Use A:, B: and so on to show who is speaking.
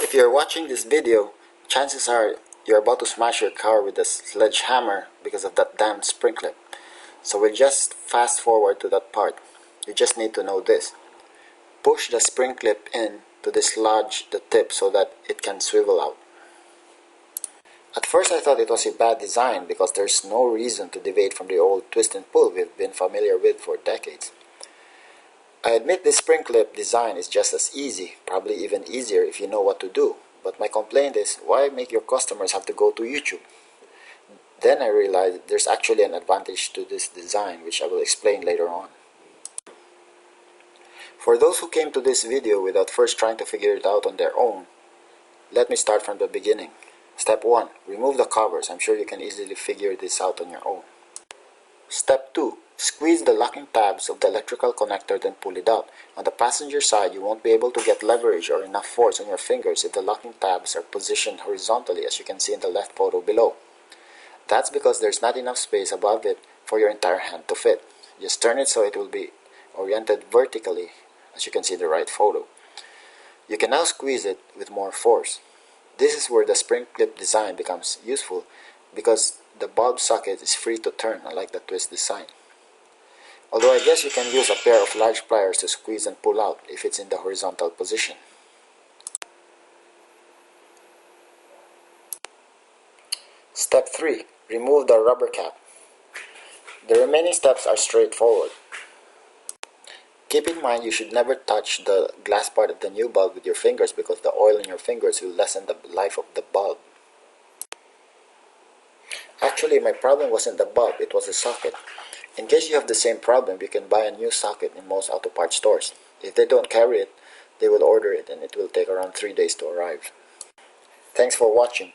A: If you're watching this video, chances are you're about to smash your car with a sledgehammer because of that damn spring clip. So we'll just fast forward to that part. You just need to know this. Push the spring clip in to dislodge the tip so that it can swivel out. At first I thought it was a bad design because there's no reason to deviate from the old twist and pull we've been familiar with for decades. I admit this spring clip design is just as easy, probably even easier if you know what to do, but my complaint is, why make your customers have to go to YouTube? Then I realized there's actually an advantage to this design, which I will explain later on. For those who came to this video without first trying to figure it out on their own, let me start from the beginning. Step 1. Remove the covers. I'm sure you can easily figure this out on your own. Step 2. Squeeze the locking tabs of the electrical connector, then pull it out. On the passenger side, you won't be able to get leverage or enough force on your fingers if the locking tabs are positioned horizontally, as you can see in the left photo below. That's because there's not enough space above it for your entire hand to fit. Just turn it so it will be oriented vertically, as you can see in the right photo. You can now squeeze it with more force. This is where the spring clip design becomes useful because the bulb socket is free to turn, unlike the twist design. Although I guess you can use a pair of large pliers to squeeze and pull out if it's in the horizontal position. Step 3. Remove the rubber cap. The remaining steps are straightforward. Keep in mind you should never touch the glass part of the new bulb with your fingers because the oil in your fingers will lessen the life of the bulb. Actually, my problem wasn't the bulb, it was the socket. In case you have the same problem, you can buy a new socket in most auto parts stores. If they don't carry it, they will order it and it will take around 3 days to arrive. Thanks for watching.